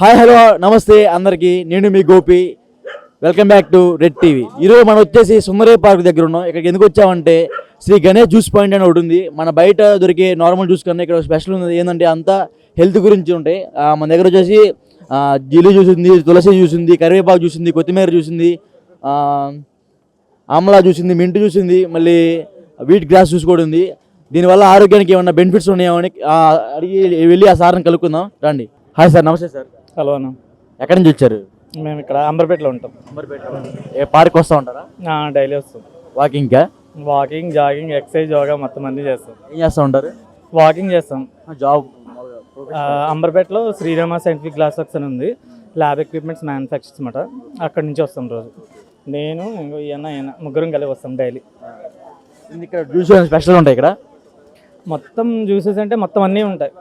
Hi hello namaste అందరికీ, నేను మీ Gopi. Welcome back to Red TV. ఈరోజు మనం వచ్చేసి సుందరయ్య పార్క్ దగ్గర ఉన్నాం. ఇక్కడికి ఎందుకు వచ్చామంటే శ్రీ గణేష్ జ్యూస్ పాయింట్ అని ఒకటి ఉంది. మన బయట దొరికే నార్మల్ జ్యూస్ కన్నా ఇక్కడ స్పెషల్ ఉంది. ఏంటంటే అంతా హెల్త్ గురించి ఉంటాయి. మన దగ్గర వచ్చేసి జిల్లి జ్యూస్ ఉంది, తులసి జ్యూస్ ఉంది, కరివేపాకు జ్యూస్ ఉంది, కొత్తిమీర జ్యూస్ ఉంది, ఆమ్లా జ్యూస్ ఉంది, మింట్ జ్యూస్ ఉంది, మళ్ళీ వీట్ గ్రాస్ జ్యూస్ కూడా ఉంది. దీనివల్ల ఆరోగ్యానికి ఏమన్నా బెనిఫిట్స్ ఉన్నాయో అని అడిగి వెళ్ళి ఆ సార్ని కలుపుకుందాం రండి. హాయ్ సార్, నమస్తే సార్. హలో అన్న, ఎక్కడి నుంచి వచ్చారు? మేము ఇక్కడ అంబర్పేటలో ఉంటాం. ఏ పార్క్ వస్తూ ఉంటారా? డైలీ వస్తాం. వాకింగ్కా? వాకింగ్, జాగింగ్, ఎక్సర్సైజ్, యోగా మొత్తం అన్నీ చేస్తాం. ఏం చేస్తూ ఉంటారు? వాకింగ్ చేస్తాం. జాబ్ అంబర్పేటలో శ్రీరామ సైంటిఫిక్ గ్లాస్ వర్క్స్ అని ఉంది, ల్యాబ్ ఎక్విప్మెంట్స్ మ్యానుఫ్యాక్చర్స్ అనమాట. అక్కడి నుంచి వస్తాం రోజు. నేను ఇంకో ఈయన ముగ్గురం కలిసి వస్తాం డైలీ. ఇక్కడ జ్యూస్ స్పెషల్ ఉంటాయి ఇక్కడ? మొత్తం జ్యూసెస్ అంటే మొత్తం అన్నీ ఉంటాయి.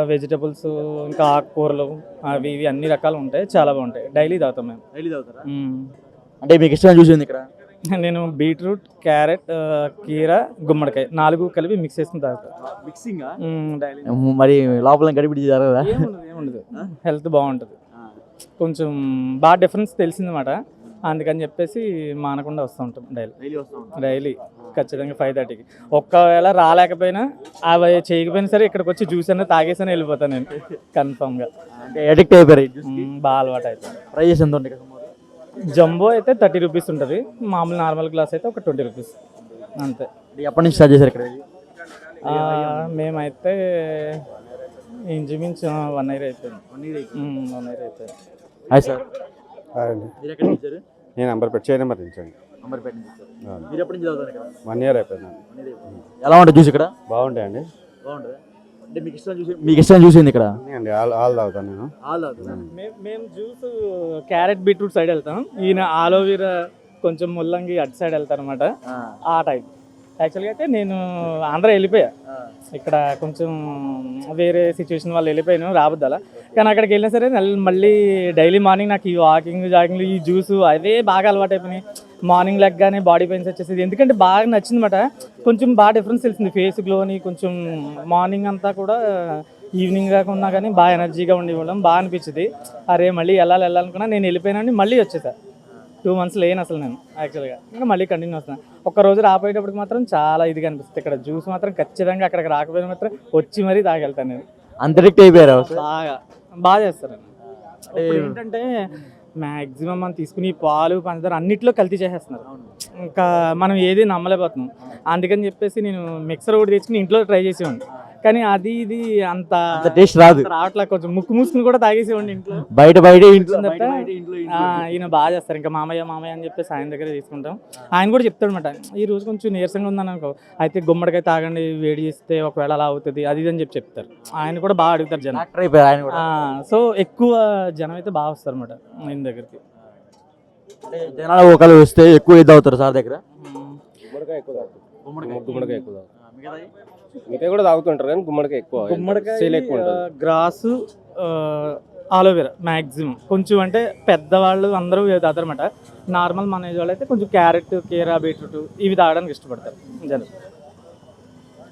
వెజిటబుల్స్, ఇంకా ఆకుకూరలు, అవి ఇవి అన్ని రకాలు ఉంటాయి. చాలా బాగుంటాయి. డైలీ తాగుతాం మేము. డైలీ తాగుతారా? అంటే మీకు ఇష్టమైన జ్యూస్ ఉంది ఇక్కడ? నేను బీట్రూట్, క్యారెట్, కీర, గుమ్మడికాయ 4 కలిపి మిక్స్ చేసుకుని తాగుతాను. Mixing daily. మరి లోపల గడిపిడి జరగదా? ఏముండదు, హెల్త్ బాగుంటుంది. కొంచెం బాగా డిఫరెన్స్ తెలిసిందన్నమాట. అందుకని చెప్పేసి మానకుండా వస్తూ ఉంటాం డైలీ ఖచ్చితంగా 5:30కి. ఒక్కవేళ రాలేకపోయినా అవి చేయకపోయినా సరే ఇక్కడికి వచ్చి జ్యూస్ అనేది తాగేసని వెళ్ళిపోతాను నేను కన్ఫామ్గా. అంటే అడిక్ట్ అయిపోయారు? బాగా అలవాటు అవుతుంది. ప్రైజెస్ ఎంత ఉంటాయి? జంబో అయితే 30 రూపీస్ ఉంటుంది, మామూలు నార్మల్ గ్లాస్ అయితే ఒక 20 రూపీస్ అంతే. ఎప్పటి నుంచి స్టార్ట్ చేశారు ఇక్కడ? మేమైతే ఇంచుమించు 1 year అయిపోయింది. 1 year అయిపోయింది. Hi sir. నేను అంబర్పేట చేయనమర్ నుంచి. మీరు ఎప్పటి నుంచి చదువుతారు ఇక్కడ? 1 year అయిపోయింది. ఎలా ఉంటుంది జ్యూస్ ఇక్కడ? బాగుంటాయండి. బాగుంటుంది. అంటే మీకు ఇష్టం చూసింది ఇక్కడ? ఆల్ తాగుతాను నేను. మేము జ్యూస్ క్యారెట్, బీట్రూట్ సైడ్ వెళ్తాం. ఈయన ఆలోవెరా, కొంచెం ముల్లంగి అటు సైడ్ వెళ్తాను అనమాట. ఆ టైప్. యాక్చువల్గా అయితే నేను ఆంధ్ర వెళ్ళిపోయా. ఇక్కడ కొంచెం వేరే సిచ్యువేషన్ వాళ్ళు వెళ్ళిపోయాను, రాబద్దాలా. కానీ అక్కడికి వెళ్ళినా సరే మళ్ళీ డైలీ మార్నింగ్ నాకు ఈ వాకింగ్, జాగింగ్లు, ఈ జ్యూసు అవే బాగా అలవాటు అయిపోయినాయి. మార్నింగ్ లెగ్గానే బాడీ పెయిన్స్ వచ్చేసేది. ఎందుకంటే బాగా నచ్చిందన్నమాట. కొంచెం బాగా డిఫరెన్స్ తెలిసింది ఫేస్ గ్లోని. కొంచెం మార్నింగ్ అంతా కూడా ఈవినింగ్ కాకుండా కానీ బాగా ఎనర్జీగా ఉండేవాళ్ళం. బాగా అనిపించింది. అరే మళ్ళీ వెళ్ళాలనుకున్నా, నేను వెళ్ళిపోయినా మళ్ళీ వచ్చేసా. 2 months లేను అసలు నేను యాక్చువల్గా. ఇంకా మళ్ళీ కంటిన్యూ వస్తున్నాను. ఒక్కరోజు రాపోయేటప్పటికి మాత్రం చాలా ఇదిగా అనిపిస్తుంది. ఇక్కడ జ్యూస్ మాత్రం ఖచ్చితంగా అక్కడికి రాకపోయినా మాత్రం వచ్చి మరీ తాగెళ్తాను నేను. అంతరిక్ట్ అయిపోయారు? బాగా చేస్తారు. ఏంటంటే మ్యాక్సిమం మనం తీసుకుని పాలు, పంచదార అన్నిట్లో కల్తీ చేసేస్తున్నారు. ఇంకా మనం ఏది నమ్మలేకపోతున్నాం. అందుకని చెప్పేసి నేను మిక్సర్ ఒకటి తెచ్చుకుని ఇంట్లో ట్రై చేసేవాడిని. కానీ అది ఇది అంత టేస్ట్ రాదు, రావట్లా. కొంచెం ముక్కు మూసుకుని కూడా తాగేసేవాడిని ఇంట్లో. బయట ఇంట్లో. ఈయన బాగా చేస్తారు. ఇంకా మామయ్య అని చెప్పేసి ఆయన దగ్గర తీసుకుంటాం. ఆయన కూడా చెప్తాడు అనమాట, ఈ రోజు కొంచెం నీరసంగా ఉందని అనుకో, అయితే గుమ్మడికాయ తాగండి, వేడి చేస్తే ఒకవేళ అలా అవుతుంది, అది ఇది అని చెప్తారు. ఆయన కూడా బాగా అడుగుతారు జనం. సో ఎక్కువ జనం అయితే బాగా వస్తారు అనమాట ఆయన దగ్గరికి. జనాలు ఒకళ్ళు వస్తే ఎక్కువ ఇది అవుతారు సార్ దగ్గర. గుమ్మడికాయ ఎక్కువ మిగతా కూడా తాగుతుంటారు, కానీ గుమ్మడికాయ ఎక్కువ. Grass, aloe vera maximum. కొంచెం అంటే పెద్దవాళ్ళు అందరూ తాగుతారన్నమాట. నార్మల్ మన ఏజ్ వాళ్ళు అయితే కొంచెం క్యారెట్, కీరా, బీట్రూట్ ఇవి తాగడానికి ఇష్టపడతారు జనం.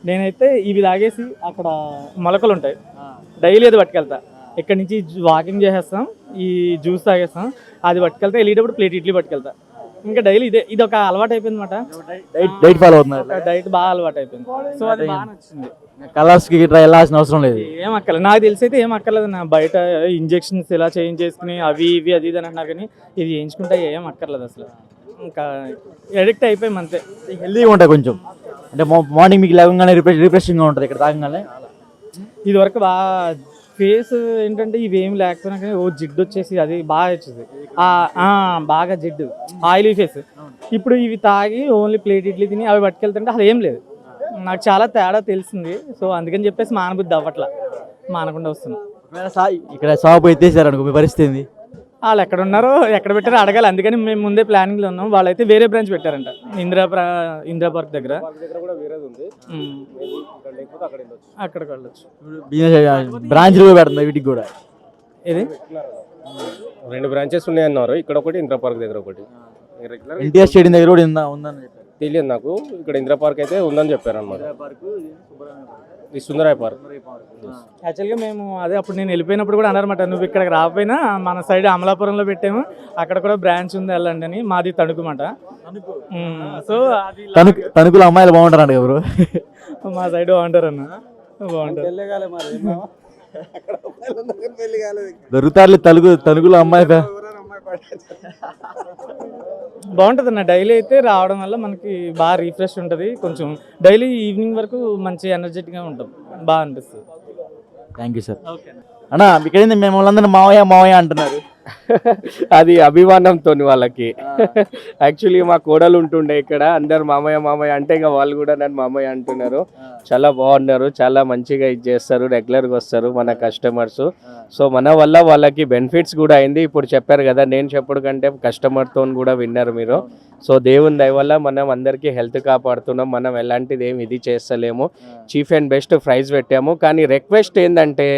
నేనైతే ఇవి తాగేసి అక్కడ మొలకలు ఉంటాయి, డైలీ అది పట్టుకెళ్తా. ఇక్కడి నుంచి వాకింగ్ చేసేస్తాం, ఈ జ్యూస్ తాగేస్తాం, అది పట్టుకెళ్తా. వెళ్ళేటప్పుడు ప్లేట్ ఇడ్లీ పట్టుకెళ్తా. ఇంకా డైలీ ఇది ఒక అలవాటు అయిపోయింది అనమాట. డైట్ ఫాలో అవుతున్నారు? డైట్ బాగా అలవాటు అయిపోయింది. సో అది బాగా నచ్చింది. కలర్స్ కి వెళ్ళాల్సిన అవసరం లేదు, ఏం అక్కర్లేదు. నాకు తెలిసి అయితే ఏం అక్కర్లేదు. నా బయట ఇంజెక్షన్స్ ఇలా చేసుకుని అవి ఇవి అది ఇది అని అంటున్నారు, కానీ ఇది చేయించుకుంటే ఏం అక్కర్లేదు అసలు. ఇంకా అడిక్ట్ అయిపోయాం అంతే. హెల్దీగా ఉంటాయి కొంచెం. అంటే మార్నింగ్ మీకు లేవగానే రిఫ్రెషింగ్గా ఉంటుంది ఇక్కడ తాగగానే. ఇది వరకు బాగా ఫేస్ ఏంటంటే ఇవేమి లేకపోయినా కానీ జిడ్డు వచ్చేసి అది బాగా వచ్చేది, బాగా జిడ్డు, ఆయిలీ ఫేస్. ఇప్పుడు ఇవి తాగి ఓన్లీ ప్లేట్ ఇడ్లీ తిని అవి పట్టుకెళ్తుంటే అసలు ఏం లేదు. నాకు చాలా తేడా తెలిసింది. సో అందుకని చెప్పేసి మానబుద్ధి అవ్వట్లా, మానకుండా వస్తున్నాం. ఇక్కడ షాప్ ఎత్తేసారు అనుకో, మీ పరిస్థితి? వాళ్ళు ఎక్కడ ఉన్నారో ఎక్కడ పెట్టారో అడగాలి. అందుకని మేము ముందే ప్లానింగ్లో ఉన్నాం. వాళ్ళైతే వేరే బ్రాంచ్ పెట్టారంట ఇందిరా పార్క్ దగ్గర. అక్కడికి వెళ్ళొచ్చు. బ్రాంచ్ పెడుతుంది వీటికి కూడా. ఇది 2 branches ఉన్నాయన్నారు. ఇక్కడ ఒకటి, ఇందిరా పార్క్ దగ్గర ఒకటి. ఎన్టీఆర్ స్టేడియం దగ్గర కూడా ఉందని చెప్పారు. తెలియదు నాకు. ఇక్కడ ఇందిరా పార్క్ అయితే ఉందని చెప్పారు అన్నమాట. ఈ సుందరాయ పార్క్. యాక్చువల్గా మేము అదే అప్పుడు నేను వెళ్ళిపోయినప్పుడు కూడా అన్నారన్నమాట, నువ్వు ఇక్కడికి రాకపోయినా మన సైడ్ అమలాపురంలో పెట్టాము, అక్కడ కూడా బ్రాంచ్ ఉంది వెళ్ళండి అని. మాది తణుకుమాట. సో అది తణుకులో అమ్మాయిలు బాగుంటారంట ఎవరు? మా సైడ్ బాగుంటారు అన్న, బాగుంటారు. దొరుకుతారు తణుకులో అమ్మాయి బాగుంటుంది అన్న. డైలీ అయితే రావడం వల్ల మనకి బాగా రిఫ్రెష్ ఉంటుంది, కొంచెం డైలీ ఈవినింగ్ వరకు మంచి ఎనర్జెటిక్గా ఉంటాం, బాగా అనిపిస్తుంది. Thank you sir. అన్న ఇక్కడ మేము వాళ్ళందరూ మావయ్య మావయ్య అంటున్నారు. అది అభిమానంతో వాళ్ళకి. యాక్చువల్లీ మా కోడలు ఉంటుండే ఇక్కడ, అందరు మామయ్య మామయ్య అంటే ఇక వాళ్ళు కూడా నన్ను మామయ్య అంటున్నారు. చాలా బాగున్నారు, చాలా మంచిగా ఇది చేస్తారు, రెగ్యులర్గా వస్తారు మన కస్టమర్స్. సో మన వల్ల వాళ్ళకి బెనిఫిట్స్ కూడా అయింది. ఇప్పుడు చెప్పారు కదా, నేను చెప్పుడు కంటే కస్టమర్తో కూడా విన్నారు మీరు. సో దేవుని దయ వల్ల మనం అందరికీ హెల్త్ కాపాడుతున్నాం. మనం ఎలాంటిది ఏమి ఇది చేస్తలేము. చీఫ్ అండ్ బెస్ట్ ప్రైజ్ పెట్టాము. కానీ రిక్వెస్ట్ ఏంటంటే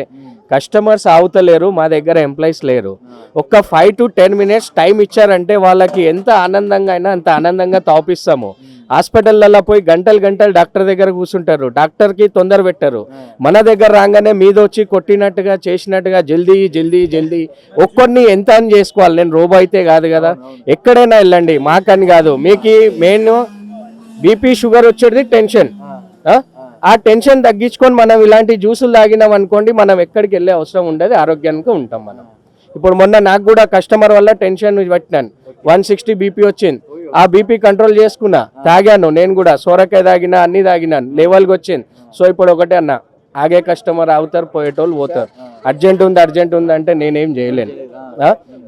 కస్టమర్స్ ఆవుతలేరు, మా దగ్గర ఎంప్లాయీస్ లేరు. ఒక్క 5 to 10 minutes టైం ఇచ్చారంటే వాళ్ళకి ఎంత ఆనందంగా అయినా అంత ఆనందంగా తాపిస్తాము. హాస్పిటల్లో పోయి గంటలు గంటలు డాక్టర్ దగ్గర కూర్చుంటారు, డాక్టర్కి తొందర పెట్టారు. మన దగ్గర రాగానే మీద వచ్చి కొట్టినట్టుగా చేసినట్టుగా జల్దీ జల్దీ జల్దీ ఒక్కొన్ని ఎంత అని చేసుకోవాలి. నేను రోబో అయితే కాదు కదా, ఎక్కడైనా వెళ్ళండి, మాకని కాదు. మీకు మెయిన్ బీపీ షుగర్ వచ్చేది టెన్షన్. ఆ టెన్షన్ తగ్గించుకొని మనం ఇలాంటి జ్యూసులు తాగినాం అనుకోండి, మనం ఎక్కడికి వెళ్ళే అవసరం ఉండదు, ఆరోగ్యానికి ఉంటాం మనం. ఇప్పుడు మొన్న నాకు కూడా కస్టమర్ వల్ల టెన్షన్ పెట్టినాను, 160 బీపీ వచ్చింది. ఆ బీపీ కంట్రోల్ చేసుకున్నా, తాగాను. నేను కూడా సోరకాయ తాగినా, అన్ని తాగినాను, లెవెల్కి వచ్చింది. సో ఇప్పుడు ఒకటే అన్న, ఆగే కస్టమర్ అవుతారు, పోయేటోళ్ళు పోతారు. అర్జెంట్ ఉంది అంటే నేనేం చేయలేను.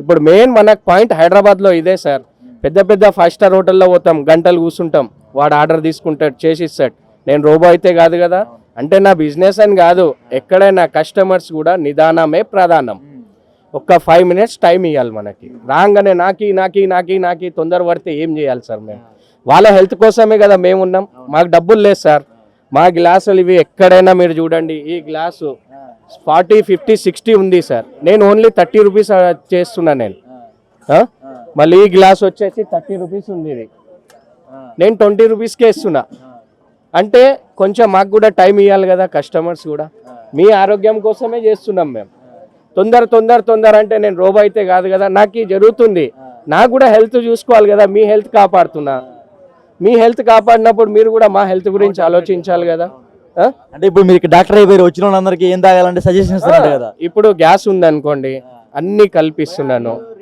ఇప్పుడు మెయిన్ మనకు పాయింట్ హైదరాబాద్లో ఇదే సార్. పెద్ద పెద్ద 5 star హోటల్లో పోతాం, గంటలు కూర్చుంటాం, వాడు ఆర్డర్ తీసుకుంటాడు, చేసి ఇస్తాడు. నేను రోబో అయితే కాదు కదా. అంటే నా బిజినెస్ అని కాదు, ఎక్కడైనా కస్టమర్స్ కూడా నిదానమే ప్రధానం. ఒక్క 5 minutes టైం ఇవ్వాలి మనకి. రాగానే నాకి తొందర పడితే ఏం చేయాలి సార్? మేము వాళ్ళ హెల్త్ కోసమే కదా మేము ఉన్నాం. మాకు డబ్బులు లేదు సార్. మా గ్లాసులు ఇవి ఎక్కడైనా మీరు చూడండి, ఈ గ్లాసు 40, 50, 60 ఉంది సార్. నేను ఓన్లీ 30 రూపీస్ చేస్తున్నా నేను. మళ్ళీ ఈ గ్లాస్ వచ్చేసి 30 రూపీస్ ఉంది, ఇది నేను 20 రూపీస్కే ఇస్తున్నా. అంటే కొంచెం మాకు కూడా టైం ఇవ్వాలి కదా, కస్టమర్స్ కూడా. మీ ఆరోగ్యం కోసమే చేస్తున్నాం మేము. తొందర అంటే నేను రోబో అయితే కాదు కదా, నాకు జరుగుతుంది. నాకు కూడా హెల్త్ చూసుకోవాలి కదా, మీ హెల్త్ కాపాడుతున్నా. మీ హెల్త్ కాపాడినప్పుడు మీరు కూడా మా హెల్త్ గురించి ఆలోచించాలి కదా. అంటే ఇప్పుడు మీరు డాక్టర్ అయిపోయారు, వచ్చిన వాళ్ళందరికీ ఏం తాగాలంటే సజెషన్ ఇస్తారు కదా. ఇప్పుడు గ్యాస్ ఉంది అనుకోండి, అన్ని కల్పిస్తున్నాను.